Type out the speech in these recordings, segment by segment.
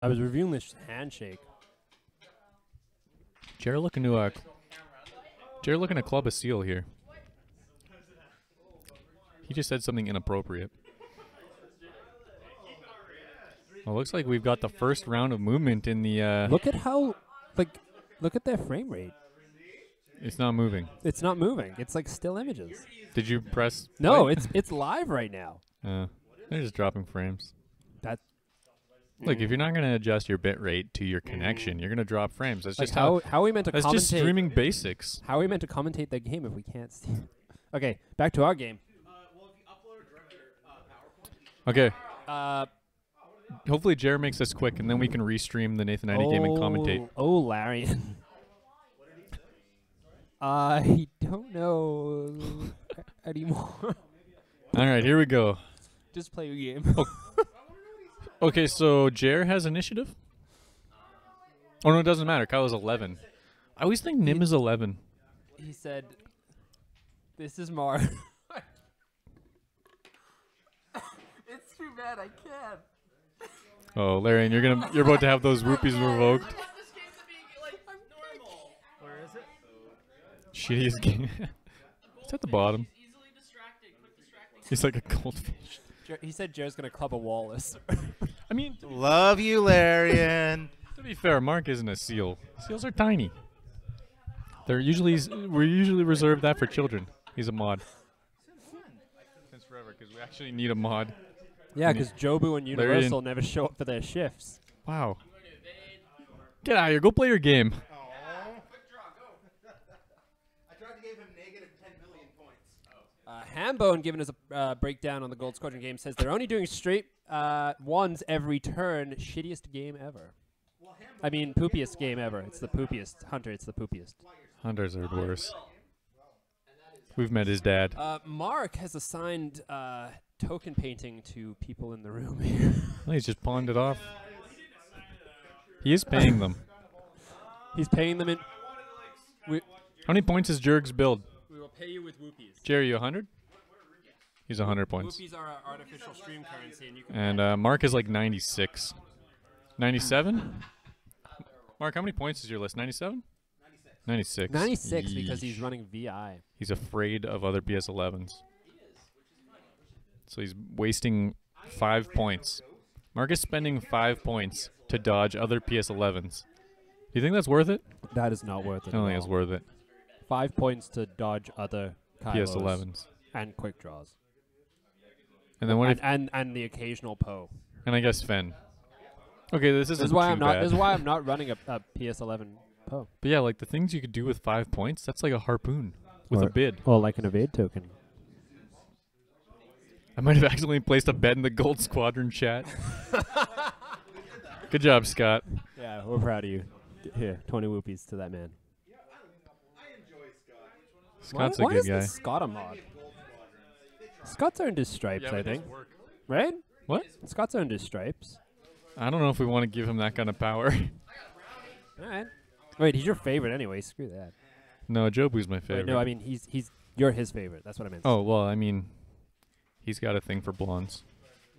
I was reviewing this handshake. Jared looking to club a seal here. He just said something inappropriate. Well, looks like we've got the first round of movement in the. Look at how, look at their frame rate. It's not moving. It's not moving. It's like still images. Did you press? No, play? it's live right now. They're just dropping frames. That. Look, if you're not going to adjust your bit rate to your connection, you're going to drop frames. That's Like just how are we meant to That's commentate? just streaming basics. How are we meant to commentate the game if we can't see? Okay, back to our game. Okay. Uh, Hopefully Jared makes this quick, and then we can restream the Nathan 90 game and commentate. Oh, Larian. I don't know anymore. All right, here we go. Just play your game. Okay, so Jared has initiative? Oh, no, it doesn't matter. Kylo's 11. I always think Nim is 11. He said, "This is Mar." It's too bad I can't. Oh, Larian, you're about to have those rupees revoked. Where is it? Shittiest game. It's at the bottom. He's like a goldfish. He said Jared's gonna club a Wallace. I mean, Love you, Larian. to be fair, Mark isn't a seal. Seals are tiny. We usually reserve that for children. He's a mod. Since forever, because we actually need a mod. Yeah, because Jobu and Universal Larian. never show up for their shifts. Wow. Get out of here. Go play your game. Quickdraw, go. I tried to give him negative 10 million points. Hambone, giving us a breakdown on the Gold Squadron game, says they're only doing straight ones every turn. Shittiest game ever. I mean, poopiest game ever. It's the poopiest. Hunter, it's the poopiest. Hunters are worse. We've met his dad. Mark has assigned token painting to people in the room here. Well, he's just pawned it off. He is paying them. He's paying them in. How many points is Jurg's build? We will pay you with whoopies. Jerry, you 100? He's 100 points. Whoopies are our artificial stream currency, and you can. And Mark is like 96. 97? Mark, how many points is your list? 97? 96. 96 because Yeesh. he's running VI. He's afraid of other PS11s. So he's wasting 5 points. Mark is spending 5 points to dodge other PS11s. Do you think that's worth it? That is not worth it. I don't think it's worth it. 5 points to dodge other Kylos PS11s. and quick draws. And then what if, and the occasional Poe. and I guess Fen. Okay, this isn't This is why too I'm not. bad. This is why I'm not running a PS11 Poe. But yeah, like the things you could do with 5 points, that's like a harpoon with a bid. Or like an evade token. I might have accidentally placed a bet in the Gold Squadron chat. Good job, Scott. Yeah, we're proud of you. Here, 20 whoopies to that man. Scott's why a good is guy. Scott a mod? Scott's earned his stripes, I think. Right? What? Scott's earned his stripes. I don't know if we want to give him that kind of power. All right. Wait, he's your favorite anyway. Screw that. No, Jobu's my Wait, favorite. no, I mean you're his favorite. That's what I meant. Oh, well, I mean, he's got a thing for blondes.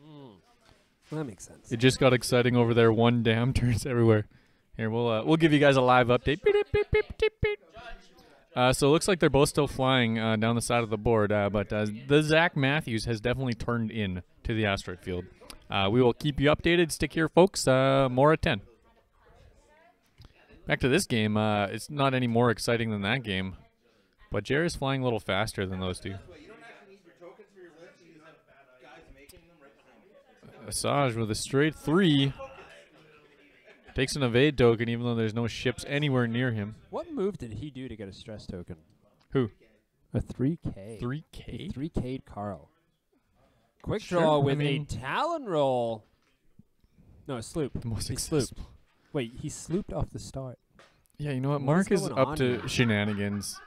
Well, that makes sense. It just got exciting over there. One damn turns everywhere. Here, we'll give you guys a live update. Beep, beep, beep, beep, beep, beep. So it looks like they're both still flying down the side of the board, but the Zach Matthews has definitely turned in to the asteroid field. We will keep you updated. Stick here, folks. More at 10. Back to this game. It's not any more exciting than that game, but Jerry's flying a little faster than those two. Asajj with a straight 3. Takes an evade token even though there's no ships anywhere near him. What move did he do to get a stress token? Who? A 3K. 3K? 3K'd Carl. Quick Sure, draw I with mean- a Talon roll. No, a sloop. The most He accessible. Wait, he slooped off the start. Yeah, you know what? What Mark is is going up on to here? shenanigans.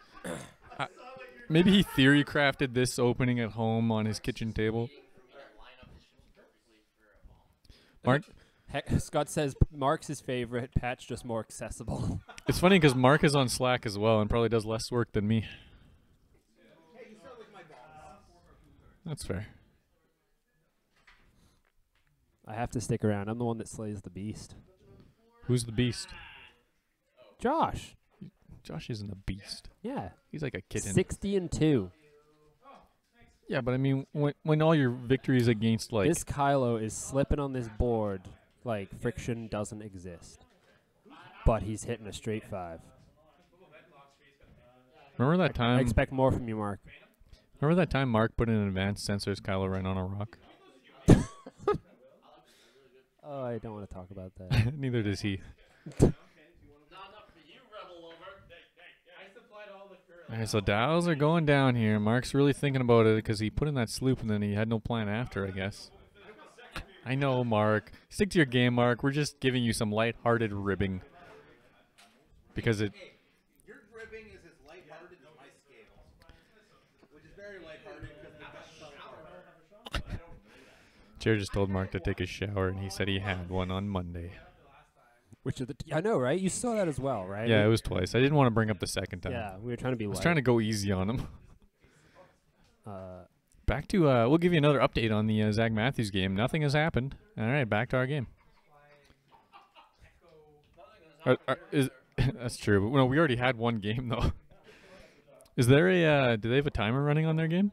Maybe he theory crafted this opening at home on his kitchen table. Mark, Heck, Scott says Mark's his favorite. Patch just more accessible. it's funny because Mark is on Slack as well and probably does less work than me. That's fair. I have to stick around. I'm the one that slays the beast. Who's the beast? Josh. Josh isn't a beast. Yeah. He's like a kitten. 60-2. Yeah, but I mean, when all your victories against like This Kylo is slipping on this board like friction doesn't exist. But he's hitting a straight 5. remember that I time? expect more from you, Mark. Remember that time Mark put in advanced sensors Kylo Ren on a rock? Oh, I don't want to talk about that. Neither does he. Alright, so dials are going down here. Mark's really thinking about it because he put in that sloop and then he had no plan after, I guess. I know, Mark. Stick to your game, Mark. We're just giving you some light-hearted ribbing. Because it... Hey, your ribbing is as lighthearted as my scales. Which is very lighthearted because we got shower. Jared just told Mark to take a shower and he said he had one on Monday. Which of the I know, right? You saw that as well, right? Yeah, it was twice. I didn't want to bring up the second time. Yeah, we were trying to be I was light. trying to go easy on him. Uh, Back to, we'll give you another update on the Zach Matthews game. Nothing has happened. All right, back to our game. That's true. But, no, we already had one game, though. Is there a, do they have a timer running on their game?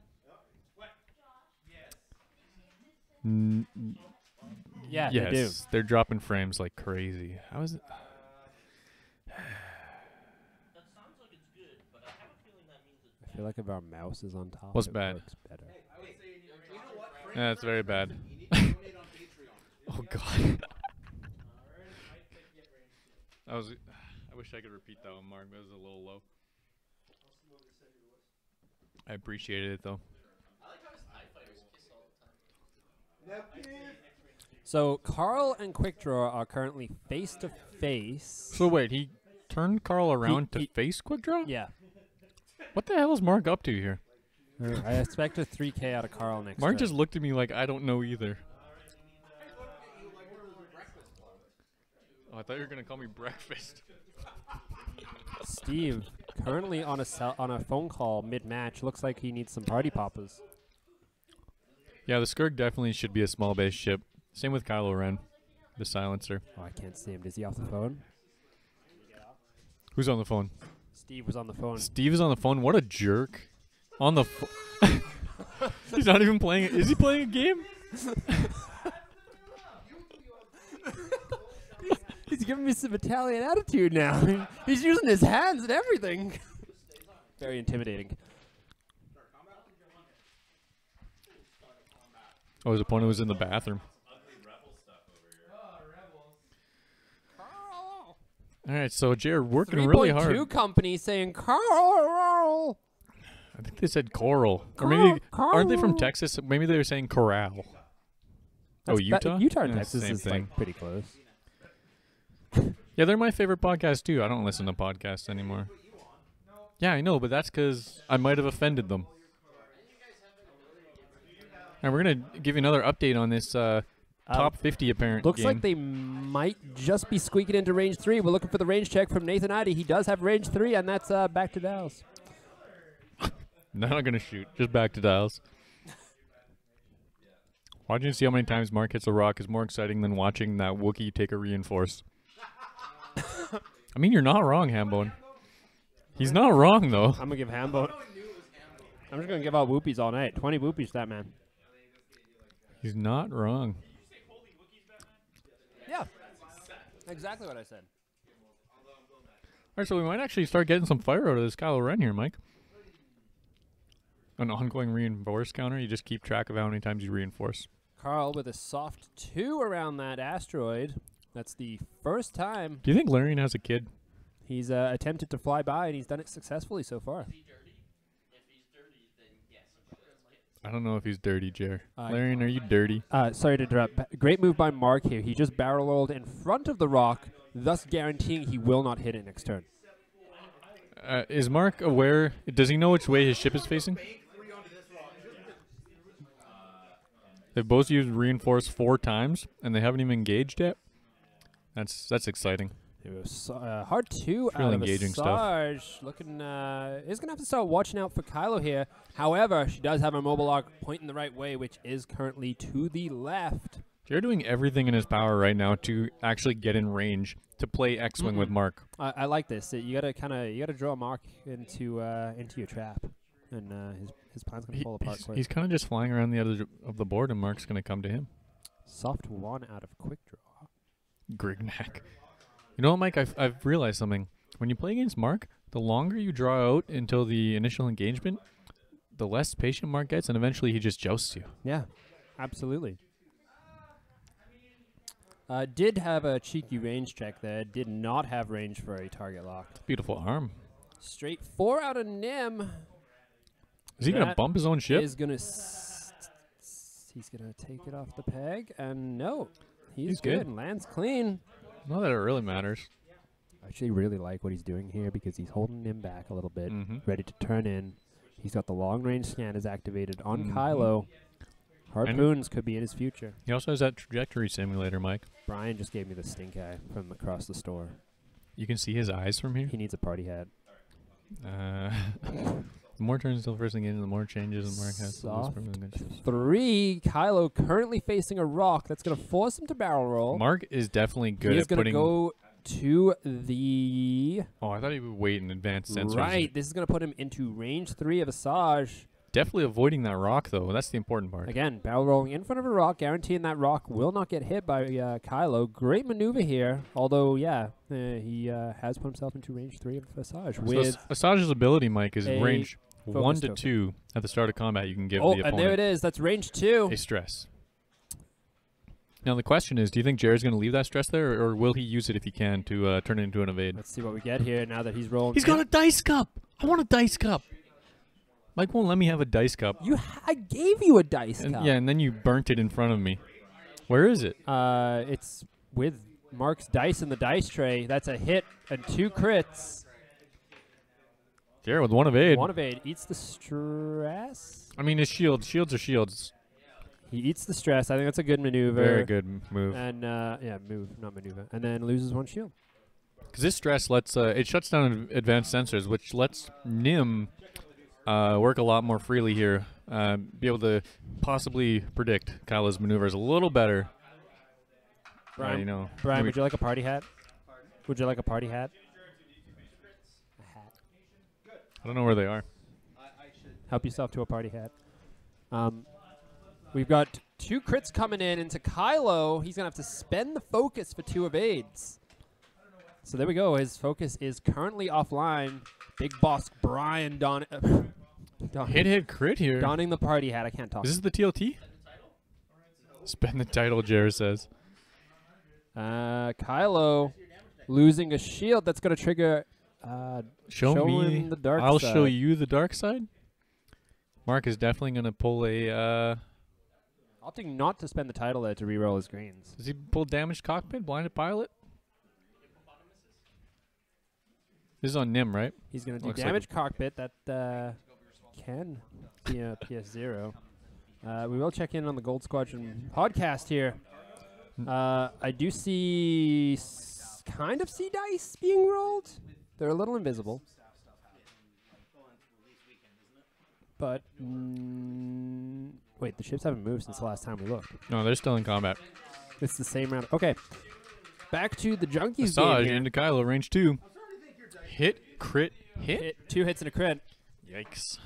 yeah, Yes, they do. they're dropping frames like crazy. How is it? I feel like if our mouse is on top, What's it bad? works better. Yeah, it's very bad. You need to donate on Patreon. Oh God. I wish I could repeat that one, Mark. That was a little low. I appreciated it though. So Carl and Quickdraw are currently face to face. So wait, he turned Carl around he- to face Quickdraw? Yeah. What the hell is Mark up to here? I expect a 3K out of Carl next Mark turn. just looked at me like I don't know either. Oh, I thought you were gonna call me breakfast. Steve, currently on a phone call mid-match, looks like he needs some party poppers. Yeah, the Skirk definitely should be a small base ship. Same with Kylo Ren, the silencer. Oh, I can't see him. Is he off the phone? Who's on the phone? Steve was on the phone. Steve is on the phone. What a jerk! On the phone. He's not even playing it. Is he playing a game? He's giving me some Italian attitude now. He's using his hands and everything. Very intimidating. Oh, his opponent was in the bathroom. All right, so Jared working really hard. 3.2 company saying Carl. I think they said coral. Or maybe, Carl. aren't they from Texas? Maybe they were saying corral. Oh, Utah? Utah and Yeah, Texas same is thing. like pretty close. Yeah, they're my favorite podcast, too. I don't listen to podcasts anymore. Yeah, I know, but that's because I might have offended them. And we're going to give you another update on this top 50 apparent Looks game. like they might just be squeaking into range 3. We're looking for the range check from Nathan Idy. He does have range 3, and that's back to Dallas. Not going to shoot. Just back to dials. Watching to see how many times Mark hits a rock is more exciting than watching that Wookiee take a reinforce. I mean, you're not wrong, Hambone. He's not wrong, though. I'm going to give Hambo. I'm just going to give out whoopies all night. 20 whoopies to that man. He's not wrong. Yeah. Exactly what I said. All right, so we might actually start getting some fire out of this Kylo Ren here, Mike. An ongoing reinforce counter. You just keep track of how many times you reinforce. Carl with a soft 2 around that asteroid. That's the first time Do you think Larian has a kid? he's attempted to fly by, and he's done it successfully so far. I don't know if he's dirty, Jer. Larian, are you dirty? Sorry to interrupt. Great move by Mark here. He just barrel rolled in front of the rock, thus guaranteeing he will not hit it next turn. Is Mark aware? Does he know which way his ship is facing? They've both used reinforce 4 times, and they haven't even engaged yet. That's exciting. It was hard 2 really out of engaging stuff. Asajj. Looking, is going to have to start watching out for Kylo here. However, she does have her mobile lock pointing the right way, which is currently to the left. Jared doing everything in his power right now to actually get in range to play X-Wing with Mark. I like this. You gotta draw Mark into your trap, and his plan's gonna fall apart quick. He's kind of just flying around the other of the board, and Mark's gonna come to him. Soft 1 out of Quickdraw. Grignac. You know what, Mike? I've realized something. When you play against Mark, the longer you draw out until the initial engagement, the less patient Mark gets, and eventually he just jousts you. Yeah, absolutely. Did have a cheeky range check there. Did not have range for a target lock. Beautiful arm. Straight 4 out of Nim. Is he going to bump his own ship? He's going to take it off the peg. And no, he's good. Lands clean. Not that it really matters. I actually really like what he's doing here because he's holding Nim back a little bit, ready to turn in. He's got the long range scan is activated on Kylo. Harpoons could be in his future. He also has that trajectory simulator, Mike. Brian just gave me the stink eye from across the store. You can see his eyes from here. He needs a party hat. The more turns until first engagement, the more changes and Mark has. Soft 3. Kylo currently facing a rock that's going to force him to barrel roll. Mark is definitely good at putting... He's going to go to the... Oh, I thought he would wait in advanced sensors. Right. This is going to put him into range 3 of Asajj. Definitely avoiding that rock, though. That's the important part. Again, barrel rolling in front of a rock, guaranteeing that rock will not get hit by Kylo. Great maneuver here. Although, yeah, he has put himself into range 3 of Asajj. So Asajj's ability, Mike, is range 1 to 2 at the start of combat. You can give the opponent. And there it is. That's range 2. A stress. Now, the question is, do you think Jared's going to leave that stress there, or will he use it if he can to turn it into an evade? Let's see what we get here now that he's rolling. He's got a dice cup. I want a dice cup. Mike won't let me have a dice cup. I gave you a dice cup. Yeah, and then you burnt it in front of me. Where is it? It's with Mark's dice in the dice tray. That's a hit and 2 crits. Jared with 1 evade. 1 evade. Eats the stress. I mean, his shields. Shields are shields. He eats the stress. I think that's a good maneuver. Very good move. And, yeah, move, not maneuver. And then loses 1 shield. Because this stress lets, it shuts down advanced sensors, which lets Nim... work a lot more freely here. Be able to possibly predict Kylo's maneuvers a little better. Brian, Brian, would you like a party hat? Would you like a party hat? A hat. I don't know where they are. Help yourself to a party hat. We've got 2 crits coming in into Kylo. He's going to have to spend the focus for 2 evades. So there we go. His focus is currently offline. Big boss Brian Hit crit here. Donning the party hat. I can't talk. Is this the TLT? Spend the title, Jared says. Kylo losing a shield. That's going to trigger show me the dark I'll side. show you the dark side. Mark is definitely going to pull a... opting not to spend the title there to reroll his greens. Does he pull damaged cockpit, blinded pilot? This is on Nim, right? He's going to do damage cockpit. That can be a PS0. We will check in on the Gold Squadron podcast here. I do see kind of see dice being rolled. They're a little invisible. But, wait, the ships haven't moved since the last time we looked. No, they're still in combat. It's the same round. Okay. Back to the Junkies Asajj game into Kylo, range 2. Hit, crit, hit. 2 hits and a crit. Yikes.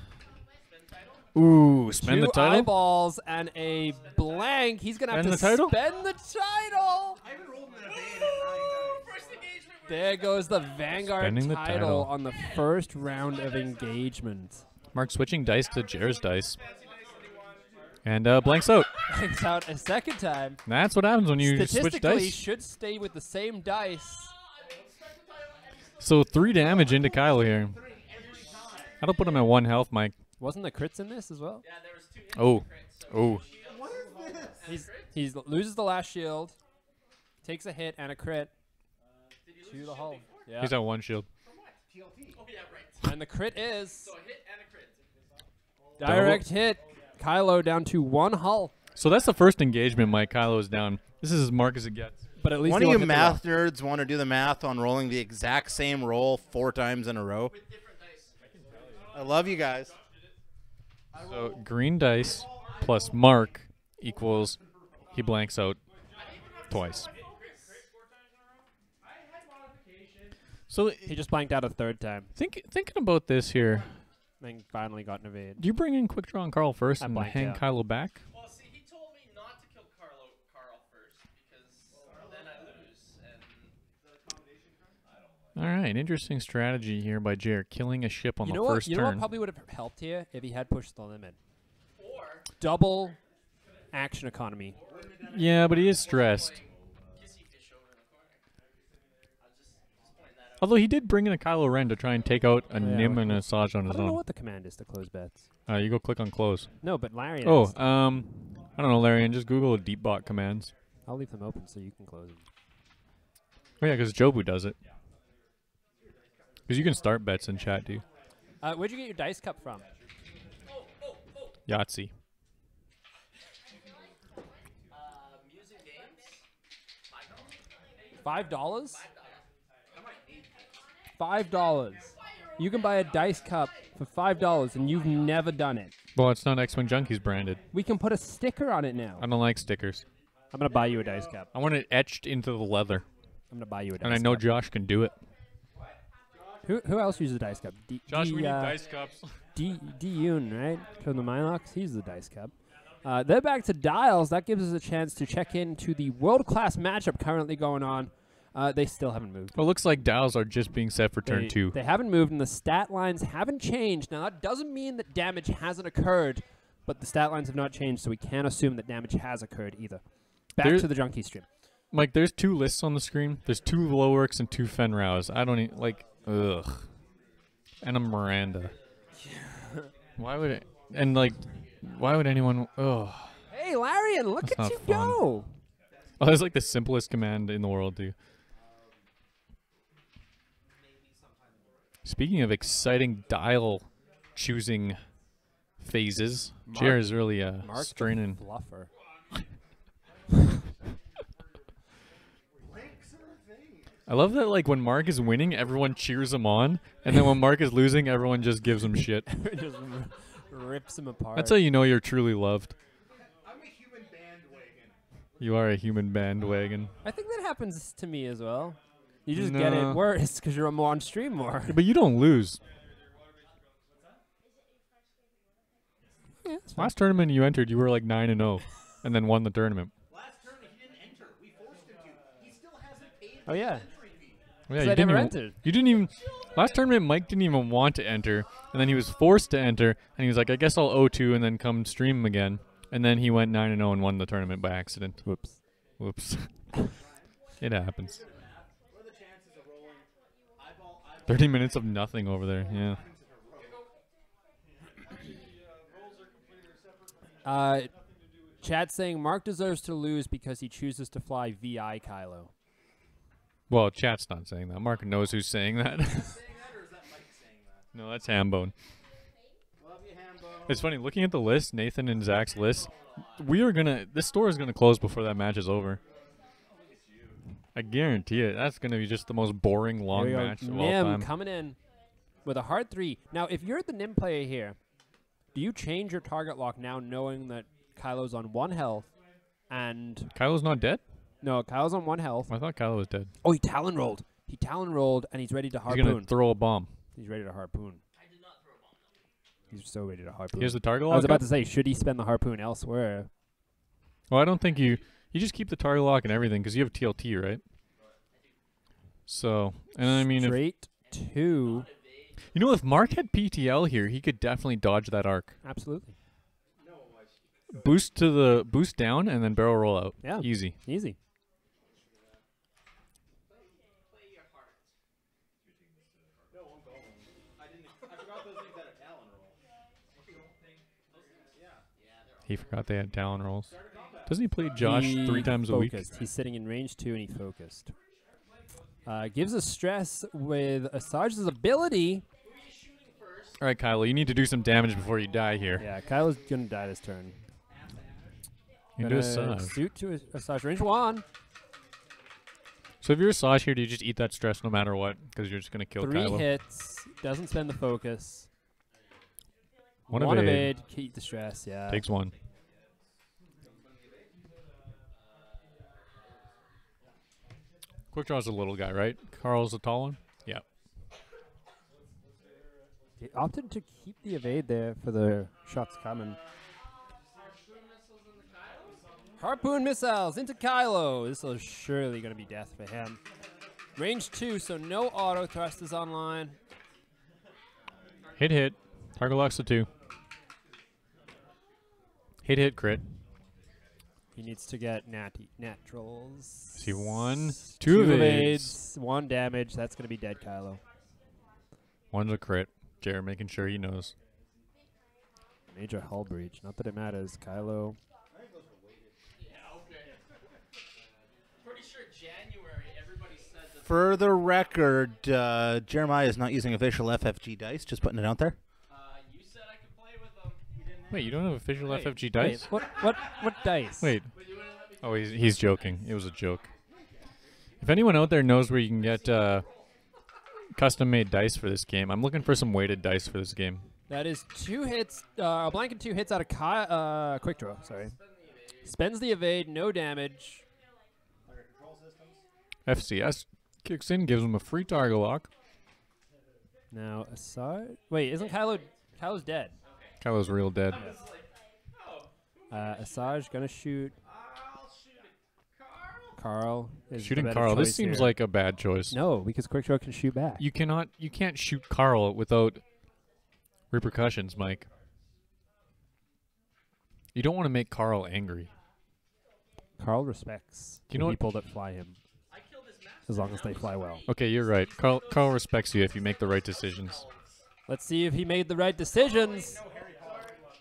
Ooh, spend 2 the title? eyeballs and a blank. He's going to have to spend the title. There goes the Vanguard title on the first round of engagement. Mark switching dice to Jared's dice. And blanks out. Blanks out a second time. That's what happens when you switch dice. Statistically, should stay with the same dice. So 3 damage into Kylo here. That'll put him at 1 health, Mike. Wasn't the crits in this as well? Yeah, there was 2 Oh. What is this? He loses the last shield, takes a hit and a crit to the hull. Yeah. He's at 1 shield. TLT. Oh, yeah, right. And the crit is So a hit and a crit. direct hit. Kylo down to 1 hull. So that's the first engagement, Mike. Kylo is down. This is as mark as it gets. But at least One of you math nerds want to do the math on rolling the exact same roll 4 times in a row? With different dice. I love you guys. So green dice plus mark equals he blanks out twice. So He just blanked out a third time. thinking about this here, Then finally got an evade. do you bring in Quickdraw and Carl first I and blanked hang out. Kylo back? Well, see, he told me not to kill Carl first because then I lose. And All right, interesting strategy here by Jared, killing a ship on the first You know what turn. probably would have helped here if he had pushed the limit. or Double action economy. Yeah, but he is stressed. kissy fish over in the corner. I was just pointing that out. Although he did bring in a Kylo Ren to try and take out a Yeah, Nim what- and a Asajj on I his don't know own. what the command is to close bets. You go click on close. No, but Larry. Oh, asked. I don't know, Larry, and just Google deep bot commands. I'll leave them open so you can close them. Oh yeah, because Jobu does it. Because you can start bets in chat, too. Where'd you get your dice cup from? Yahtzee. Music games, $5? $5. You can buy a dice cup for $5, and you've never done it. Well, it's not X-Wing Junkies branded. We can put a sticker on it now. I don't like stickers. I'm gonna buy you a dice cup. I want it etched into the leather. I'm gonna buy you a dice And I know cup. Josh can do it. Who else uses a dice cup? Josh, we need dice cups. D Yoon, right? From the Minox, he's the dice cup. They're back to dials. That gives us a chance to check into the world-class matchup currently going on. They still haven't moved. Well, it looks like dials are just being set for turn 2. They haven't moved, and the stat lines haven't changed. Now, that doesn't mean that damage hasn't occurred, but the stat lines have not changed, so we can't assume that damage has occurred either. Back to the Junkie stream. Mike, there's 2 lists on the screen. There's 2 Lowworks and 2 Fenrows. I don't even, like, ugh. And a Miranda. Why would it, and, like, why would anyone, ugh. Hey, Larian, look That's at not you fun. go. Oh, that's like the simplest command in the world, too. Speaking of exciting dial choosing phases, Jer is really Mark straining. the fluffer. I love that, like, when Mark is winning, everyone cheers him on, and then when Mark is losing, everyone just gives him shit. Just rips him apart. That's how you know you're truly loved. I'm a human bandwagon. You are a human bandwagon. I think that happens to me as well. You just get it No. worse because you're more on stream more. But you don't lose. Yeah, that's fine. Last tournament you entered, you were like 9-0, and then won the tournament. Last tournament, he didn't enter. We forced him to. He still hasn't paid Oh, yeah. his entry fee. Yeah, 'Cause you I didn't never even, entered. You didn't even. Last tournament, Mike didn't even want to enter, and then he was forced to enter, and he was like, "I guess I'll O2 and then come stream him again." And then he went 9-0 and won the tournament by accident. Whoops. Whoops. It happens. What are the chances of rolling eyeball 30 minutes of nothing over there. Yeah. Chat saying Mark deserves to lose because he chooses to fly VI Kylo. Well, chat's not saying that. Mark knows who's saying that. saying that, or is that Mike saying that? No, that's Hambone. Love you, Hambo. It's funny looking at the list, Nathan and Zach's list. This store is gonna close before that match is over. I guarantee it. That's gonna be just the most boring long Here we go. match of all Nim time. coming in with a hard 3. Now, if you're the Nim player here, do you change your target lock now knowing that Kylo's on 1 health and... Kylo's not dead? No, Kylo's on 1 health. I thought Kylo was dead. Oh, he Talon rolled. He Talon rolled, and he's ready to He's gonna harpoon. throw a bomb. He's ready to harpoon. He's so ready to harpoon. Here's the target I lock. was about up? to say, should he spend the harpoon elsewhere? Well, I don't think you just keep the target lock and everything because you have TLT, right? So, and I mean, Straight to... you know, if Mark had PTL here, he could definitely dodge that arc. Absolutely. Boost down and then barrel roll out. Yeah. Easy. Easy. I forgot those things had a Talon roll. He forgot they had Talon rolls. Doesn't he play Josh 3 times a week? Focused. He's sitting in range 2 and he focused. Gives us stress with Asajj's ability. All right, Kylo, you need to do some damage before you die here. Yeah, Kylo's gonna die this turn. You do a Gonna Asajj. Suit to Asajj range 1. So if you're Asajj here, do you just eat that stress no matter what? Because you're just going to kill 3 Kylo. hits. Doesn't spend the focus. One One evade. evade. Keep the stress. Yeah. Takes 1. Quickdraw's a little guy, right? Carl's a tall one? Yeah. He opted to keep the evade there for the shots coming. Harpoon missiles into Kylo. This is surely going to be death for him. Range 2, so no auto thrusters online. Hit. Target locks to 2. Hit, crit. He needs to get naturals. See 1, 2 Two evades. 1 damage. That's going to be dead, Kylo. 1's a crit. Jared making sure he knows. Major hull breach. Not that it matters. Kylo. Pretty sure January, everybody said that. For the record, Jeremiah is not using official FFG dice. Just putting it out there. You said I could play with them. Wait, you don't have official Wait, FFG dice? Wait, what dice? Wait. Oh, he's joking. It was a joke. If anyone out there knows where you can get custom-made dice for this game, I'm looking for some weighted dice for this game. That is 2 hits. A blanket 2 hits out of Quickdraw. Sorry. Spends the evade. No damage. FCS kicks in, gives him a free target lock. Now Asajj. Wait, isn't Kylo's dead? Kylo's real dead. Asajj gonna shoot. Carl is the Shooting better Carl. This choice seems here. like a bad choice. No, because Quickdraw can shoot back. You can't shoot Carl without repercussions, Mike. You don't want to make Carl angry. Carl respects Do you know what- people that fly him, as long as they fly well. Okay, you're right. Carl respects you if you make the right decisions. Let's see if he made the right decisions.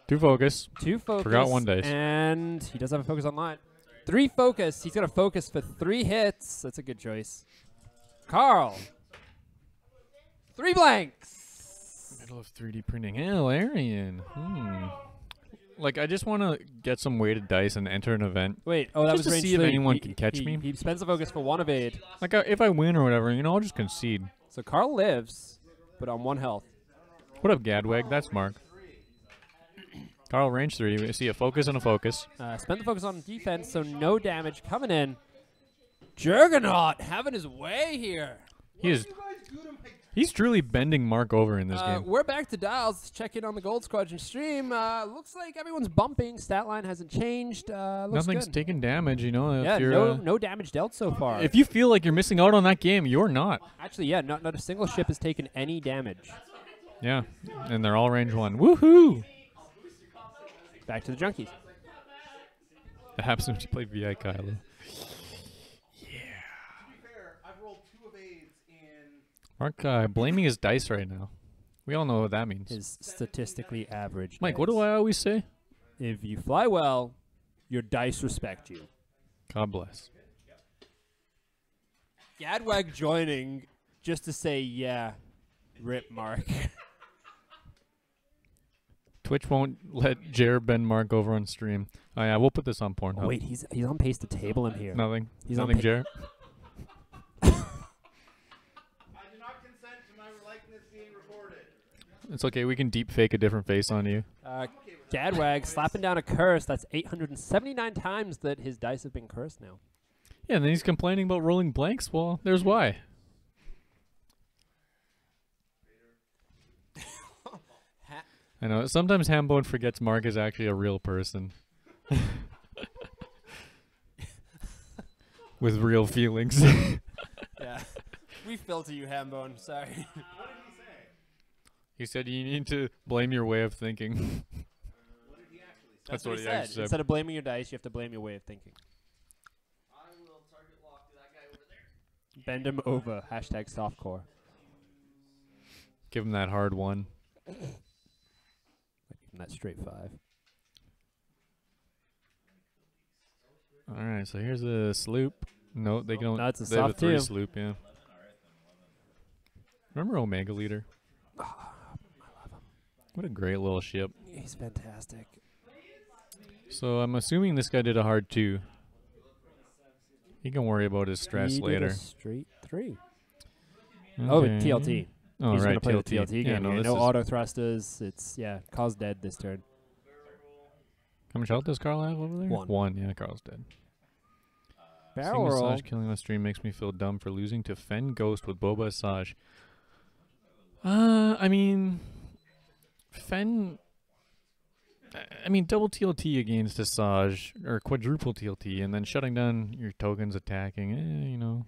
2 focus. 2 focus. Forgot 1 dice. And he does have a focus online. 3 focus. He's got a focus for 3 hits. That's a good choice. Carl. 3 blanks. Middle of 3D printing. Hell, Arian. Like, I just want to get some weighted dice and enter an event. Wait, oh, that Just was to range see if 3. anyone can catch me. He spends the focus for 1 evade. Like, if I win or whatever, I'll just concede. So Carl lives, but on 1 health. What up, Gadwag? That's Mark. Carl, range 3. We see a focus and a focus. Spend the focus on defense, so no damage coming in. Juggernaut having his way here. He's truly bending Mark over in this game. We're back to dials. Let's check in on the Gold Squadron stream. Looks like everyone's bumping. Stat line hasn't changed. Looks Nothing's good. taking damage, you know. If Yeah, you're, no damage dealt so far. if you feel like you're missing out on that game, you're not. Actually, yeah, not a single ship has taken any damage. Yeah, and they're all range 1. Woohoo! Back to the junkies. That happens when you play VI Kylo. I've rolled 2 evades in. Mark blaming his dice right now. We all know what that means. Is statistically average. Mike, what do I always say? If you fly well, your dice respect you. God bless. Gadwag joining just to say, yeah, rip Mark. Twitch won't let Jared bend Mark over on stream. Oh yeah, we'll put this on Pornhub. Oh, wait, he's on pace to table him here. Nothing. He's on Nothing, pa- Jared. I do not consent to my likeness being recorded. It's okay. We can deep fake a different face on you. Gadwag slapping down a curse. That's 879 times that his dice have been cursed now. Yeah, and then he's complaining about rolling blanks. Well, there's why. I know. Sometimes Hambone forgets Mark is actually a real person. With real feelings. Yeah. We filter you, Hambone. Sorry. What did he say? He said you need to blame your way of thinking. What did he actually say? That's what he said. actually said. Instead of blaming your dice, you have to blame your way of thinking. I will target lock to that guy over there. Bend him over. Hashtag softcore. Give him that hard one. And that's straight 5. All right, so here's a sloop. No, they don't. No, it's a they have a soft 3 2. sloop, yeah. Remember Omega Leader? What a great little ship. He's fantastic. So I'm assuming this guy did a hard 2. He can worry about his stress He did later. a straight 3. Oh, Okay. TLT. Oh, He's right, gonna play the TLT. TLT Yeah, game no, here. this No is- auto thrusters. It's, Carl's dead this turn. How much health does Carl have over there? 1. 1, yeah, Carl's dead. Barrel Seeing roll. Asajj killing on stream makes me feel dumb for losing to Fen Ghost with Boba Asajj. I mean, Fen. I mean, double TLT against Asajj, or quadruple TLT, and then shutting down your tokens attacking, you know,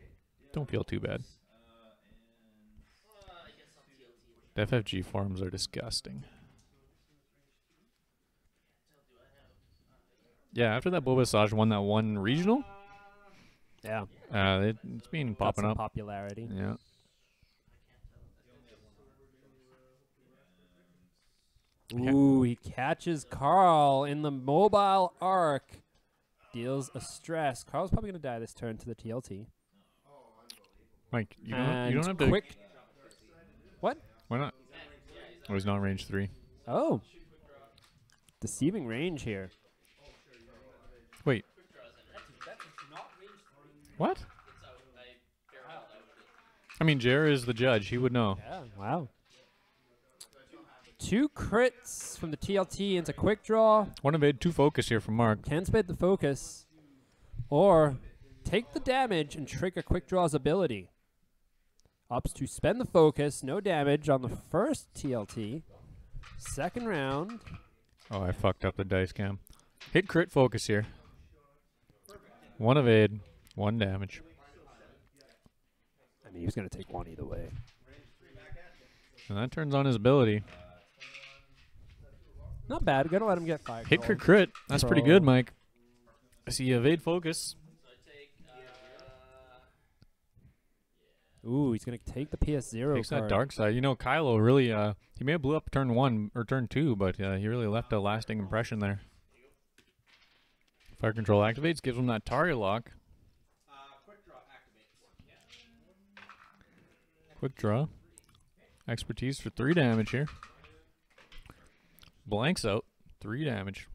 don't feel too bad. The FFG forums are disgusting. Yeah, after that Boba Asajj won that one regional, Yeah. it's been Got popping some up. popularity. Yeah. Ooh, he catches Carl in the mobile arc. Deals a stress. Carl's probably going to die this turn to the TLT. Mike, you don't And have to. quick. What? Why not? Oh, he's not range 3. Oh. Deceiving range here. Wait. What? I mean, Jer is the judge. He would know. Yeah, wow. 2 crits from the TLT into quick draw. One evade, 2 focus here from Mark. Can spend the focus. Or take the damage and trigger quick draw's ability. Ups to spend the focus. No damage on the first TLT. Second round. Oh, I fucked up the dice cam. Hit crit focus here. 1 evade, 1 damage. I mean, he was going to take 1 either way. And that turns on his ability. Not bad. Gonna let him get 5. Hit crit. That's pretty good, Mike. I see evade focus. Ooh, he's going to take the PS0 Takes card. that dark side. You know, Kylo really, he may have blew up turn 1 or turn 2, but he really left a lasting impression there. Fire control activates, gives him that Target lock. Quick draw. Expertise for 3 damage here. Blanks out. 3 damage.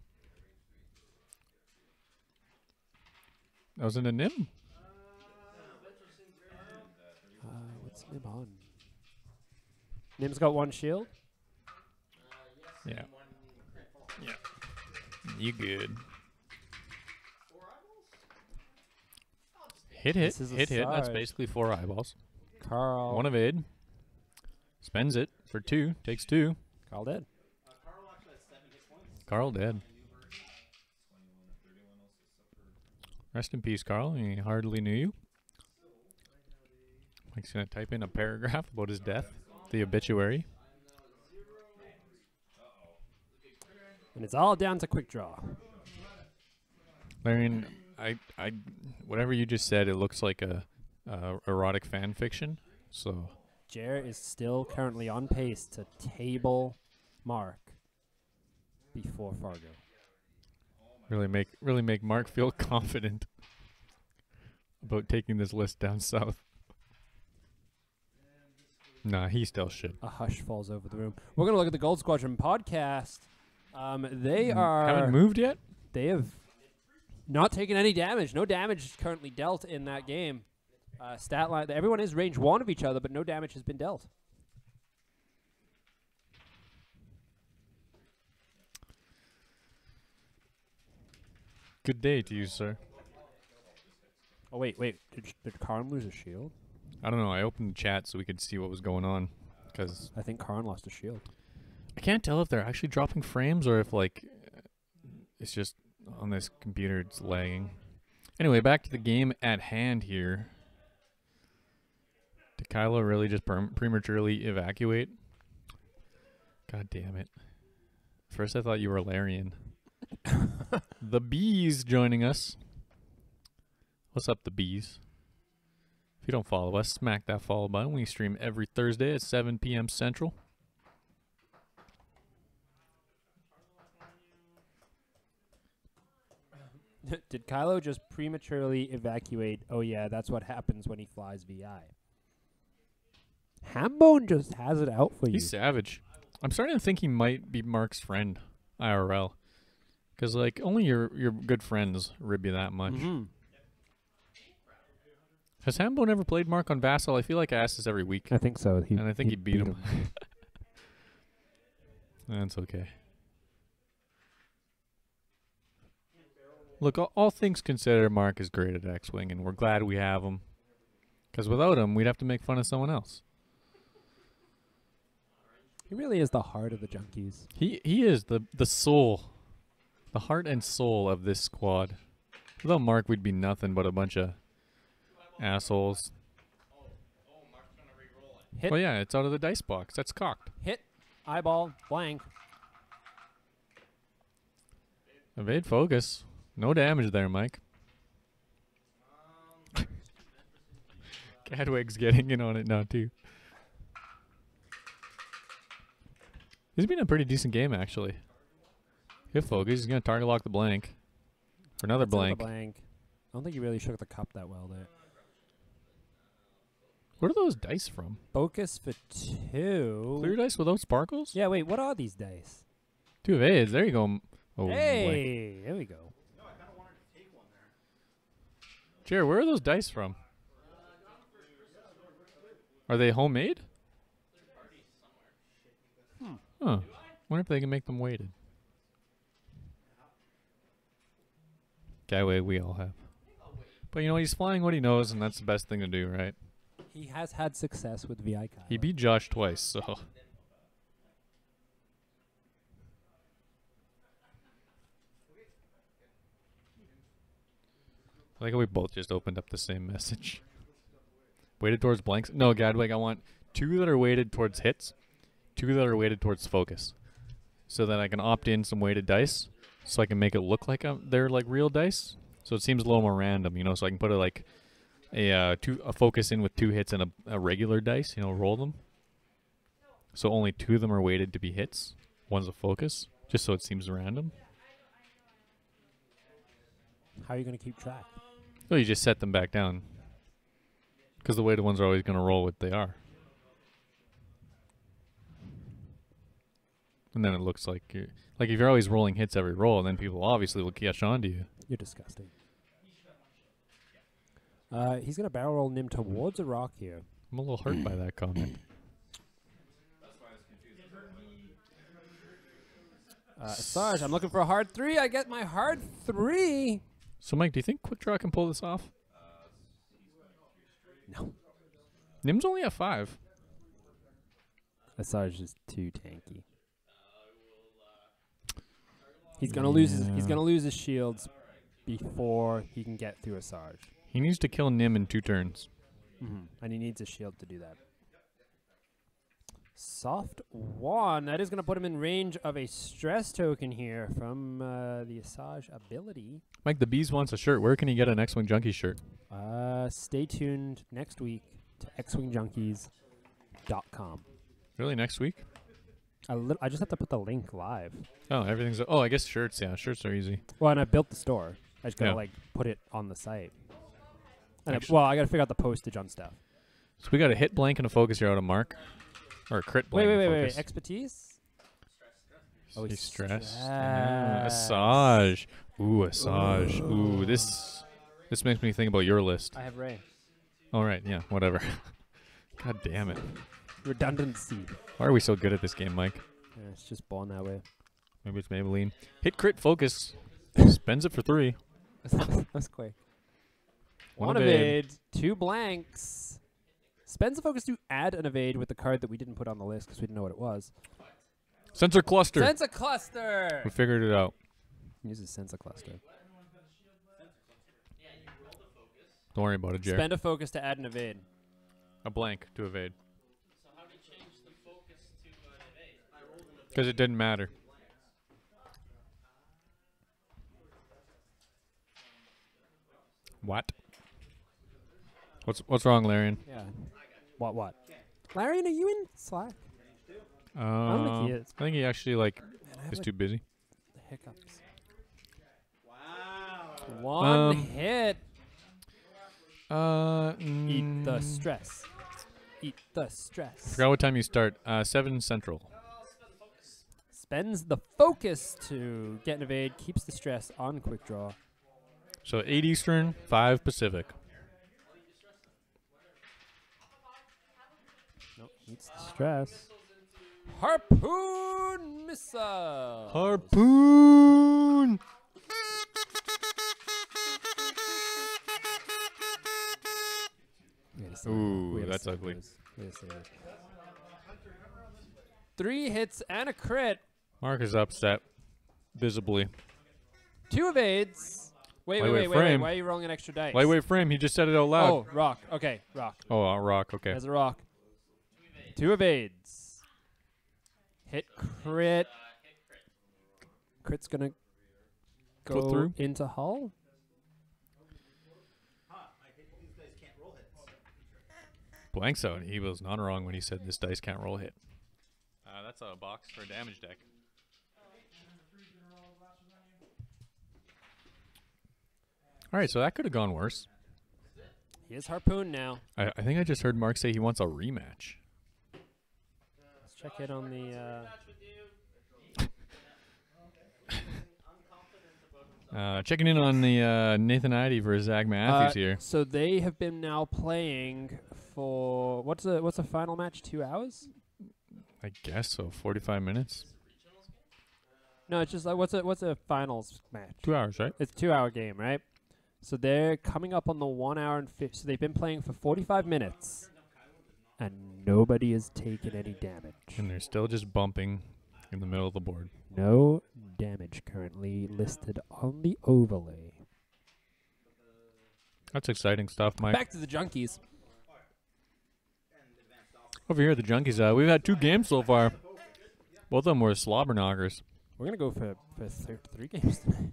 That was in a Nim. What's Nim on? Nim's got 1 shield. Yeah. Yeah. You good. Hit. This is Hit. That's Asajj. basically 4 eyeballs. Carl. 1 evade. Spends it for 2. Takes 2. Carl dead. Carl dead. Rest in peace, Carl. He hardly knew you. Mike's going to type in a paragraph about his death. The obituary. And it's all down to quick draw. Larian, whatever you just said, it looks like a erotic fan fiction. So Jer is still currently on pace to table Mark before Fargo. really make Mark feel confident about taking this list down south. Nah, he still should. A hush falls over the room. We're going to look at the Gold Squadron podcast. They Haven't moved yet? They have not taken any damage. No damage currently dealt in that game. Stat line. Everyone is range 1 of each other, but no damage has been dealt. Good day to you, sir. Oh, wait. Did Karn lose a shield? I don't know. I opened the chat so we could see what was going on. Because I think Karn lost a shield. I can't tell if they're actually dropping frames or if, like, it's just on this computer it's lagging. Anyway, back to the game at hand here. Did Kylo really just prematurely evacuate? God damn it. First I thought you were Larian. The Bees joining us. What's up, the Bees? If you don't follow us, smack that follow button. We stream every Thursday at 7 p.m. Central. Did Kylo just prematurely evacuate? Oh, yeah, that's what happens when he flies VI. Hambone just has it out for you. He's savage. I'm starting to think he might be Mark's friend, IRL. Because, like, only your good friends rib you that much. Mm-hmm. Has Hambo never played Mark on Vassal? I feel like I ask this every week. I think so. And I think he beat him. That's okay. Look, all things considered, Mark is great at X-Wing, and we're glad we have him. Because without him, we'd have to make fun of someone else. He really is the heart of the junkies. He is the soul. The heart and soul of this squad. Without Mark, we'd be nothing but a bunch of assholes. Hit. Well, yeah, it's out of the dice box. That's cocked. Hit. Eyeball. Blank. Evade focus. No damage there, Mike. Cadwig's getting in on it now, too. This has been a pretty decent game, actually. Hit focus. He's going to target lock the blank. For another That's another blank. blank. I don't think he really shook the cup that well there. What are those dice from? Focus for 2. Clear dice without sparkles? Yeah, wait, what are these dice? 2 evades. There you go. Oh, Hey, there we go. Jared, where are those dice from? Are they homemade? Huh. Wonder if they can make them weighted. Guy we all have. But you know, he's flying what he knows, and that's the best thing to do, right? He has had success with VI Kylo. He beat Josh twice, so. I like how we both just opened up the same message. Weighted towards blanks? No, Gadwig, I want 2 that are weighted towards hits, 2 that are weighted towards focus. So that I can opt in some weighted dice, so I can make it look like they're like real dice. So it seems a little more random, you know, so I can put a focus in with 2 hits and a regular dice, you know, roll them. So only 2 of them are weighted to be hits. One's a focus, just so it seems random. How are you going to keep track? Oh, you just set them back down. Because the weighted ones are always going to roll what they are. And then it looks like if you're always rolling hits every roll, then people obviously will catch on to you. You're disgusting. He's going to barrel roll Nim towards a rock here. I'm a little hurt by that comment. Asajj, I'm looking for a hard 3. I get my hard 3. So, Mike, do you think Quickdraw can pull this off? No. Nim's only at 5. Asajj is too tanky. He's gonna lose. He's gonna lose his shields before he can get through Asajj. He needs to kill Nim in 2 turns. And he needs a shield to do that. Soft 1. That is going to put him in range of a stress token here from the Asajj ability. Mike, the Bees wants a shirt. Where can he get an X-Wing Junkie shirt? Stay tuned next week to xwingjunkies.com. Really, next week? I just have to put the link live. Oh, everything's... Oh, I guess shirts, yeah. Shirts are easy. Well, and I built the store. I just got to, Yeah. like, put it on the site. And Actually- well, I got to figure out the postage on stuff. So we got a hit blank and a focus here out of Mark. Or a crit blank and Wait. focus. Expertise? Oh, He's stressed. stressed. Yeah. Asajj. Ooh, Asajj. Ooh, this makes me think about your list. I have Ray. All right, yeah, whatever. God damn it. Redundancy. Why are we so good at this game, Mike? Yeah, it's just born that way. Maybe it's Maybelline. Hit crit focus. Spends it for 3. That's quick. One One evade. evade, 2 blanks. Spends the focus to add an evade with the card that we didn't put on the list because we didn't know what it was. Sensor cluster. Sense a cluster. We figured it out. Uses sense a cluster. Don't worry about it, Jared. Spend a focus to add an evade. A blank to evade. So how do you change the focus to evade? Because it didn't matter. What? What's wrong, Larian? Yeah. What? Larian, are you in Slack? think he is. I think he actually Man, I is have too busy. the hiccups. Wow. One hit. Eat the Mm, stress. Eat the stress. Forgot what time you start. 7 Central. Spends the focus to get an evade. Keeps the stress on quick draw. So 8 Eastern, 5 Pacific. Nope. Eats the stress. Harpoon missile. Harpoon! say. Ooh, We gotta that's say ugly. those. We gotta say those. 3 hits and a crit. Mark is upset, visibly. 2 evades. Wait. Lightweight frame. Why are you rolling an extra dice? Lightweight frame. He just said it out loud. Oh, rock. Okay, rock. Oh, rock. Okay. As a rock. 2 evades. Hit crit. Crit's gonna Go go through? into hull. These guys can't roll hits. Blanks out. He was not wrong when he said this dice can't roll a hit. That's a box for a damage deck. All right, so that could have gone worse. He is harpoon now. I think I just heard Mark say he wants a rematch. Let's check in on the. Checking in on the Nathan Idy versus Zach Matthews here. So they have been now playing for what's a final match? 2 hours? I guess so. 45 minutes. No, it's just like what's a finals match? 2 hours, right? It's a 2-hour game, right? So they're coming up on the 1 hour and 50. So they've been playing for 45 minutes, and nobody has taken any damage. And they're still just bumping in the middle of the board. No damage currently listed on the overlay. That's exciting stuff, Mike. Back to the junkies. Over here at the Junkies, we've had 2 games so far. Both of them were slobber knockers. We're gonna go for 3 games tonight.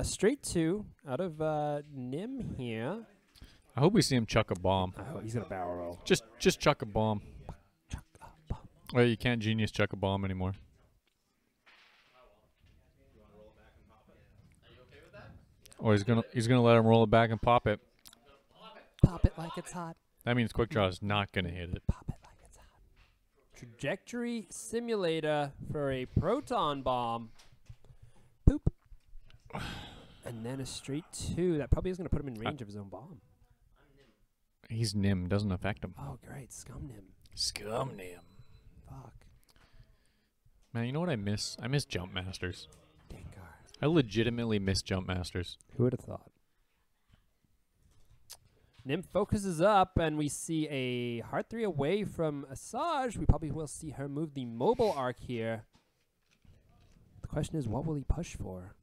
Straight 2 out of Nim here. I hope we see him chuck a bomb. Oh, he's gonna barrel roll. Just chuck a bomb. Chuck a bomb. Well, you can't genius chuck a bomb anymore. Oh, he's gonna let him roll it back and pop it. Pop it like it's hot. That means Quickdraw is not gonna hit it. Pop it like it's hot. Trajectory simulator for a proton bomb. Poop. And then a straight 2. That probably is going to put him in range of his own bomb. He's Nim, doesn't affect him. Oh, great. Scum Nim. Scum Nim. Fuck. Man, you know what I miss? I miss Jump Masters. Dengar. I legitimately miss Jump Masters. Who would have thought? Nim focuses up, and we see a hard 3 away from Asajj. We probably will see her move the mobile arc here. The question is, what will he push for?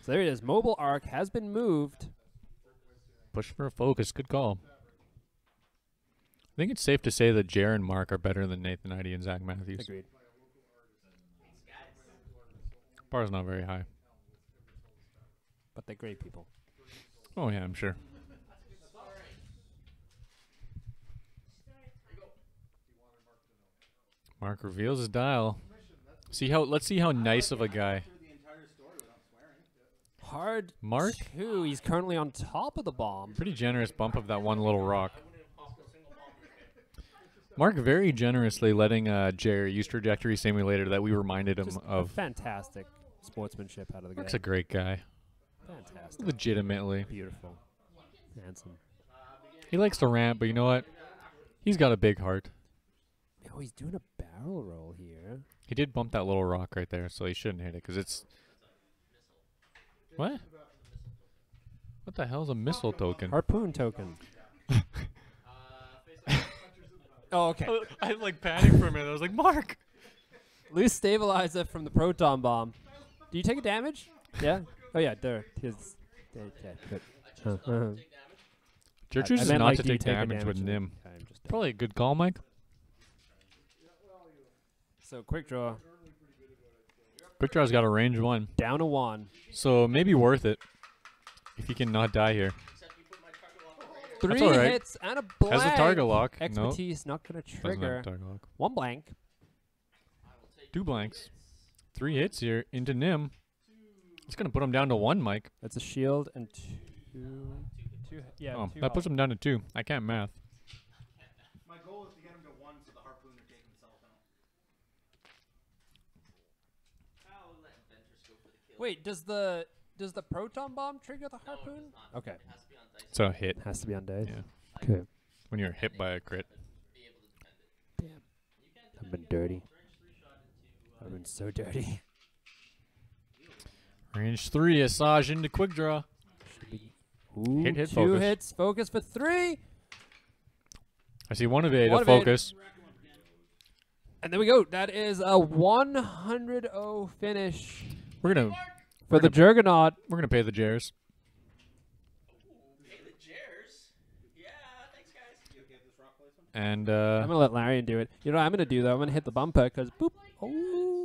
So there it is. Mobile arc has been moved. Push for a focus. Good call. I think it's safe to say that Jer and Mark are better than Nathan Idy and Zach Matthews. Agreed. Bar's not very high. But they're great people. Oh, yeah, I'm sure. Mark reveals his dial. Let's see how nice of a guy. Hard Mark? 2. He's currently on top of the bomb. Pretty generous bump of that one little rock. Mark very generously letting Jer use Trajectory Simulator that we reminded him Just of. fantastic sportsmanship out of the guy. Mark's a great guy. Fantastic. Legitimately. Beautiful. Handsome. He likes to rant, but you know what? He's got a big heart. Oh, he's doing a barrel roll here. He did bump that little rock right there, so he shouldn't hit it, because it's... What? What the hell is a missile token? Harpoon token. Oh, okay. I like panicked for a minute. I was like, Mark! Loose stabilizer from the proton bomb. Do you take a damage? Yeah? Oh, yeah, there. His, okay, good. Jer I chooses meant not like, to do you take a damage with in the- Nim. Okay, I'm just Probably a good call, Mike. So, quick draw. Quickdraw's got a range 1. Down a 1. So maybe worth it if he can not die here. 3 all right. hits and a blank. Has a target lock. No, Expertise not going to doesn't have trigger. a target lock. 1 blank. 2 blanks. 3 hits here into Nim. It's going to put him down to 1, Mike. That's a shield and 2. Yeah, Oh, 2 that puts him down to 2. I can't math. My goal is to get him to 1 so the harpooner take himself out. Wait, does the proton bomb trigger the harpoon? Okay. So a hit. Has to be on dice. Yeah. Okay. When you're hit by a crit. Damn. I've been dirty. I've been so dirty. Range 3, Asajj into Quickdraw. Should be. Ooh, Hit, two focus. hits. Focus for 3. I see one evade, One a evade. focus. And there we go. That is a 100-0 finish We're gonna for the Juggernaut. pay the Jers. Hey, the Jers. Yeah, thanks, guys. And I'm going to let Larian do it. You know what I'm going to do, though? I'm going to hit the bumper because, boop. Oh.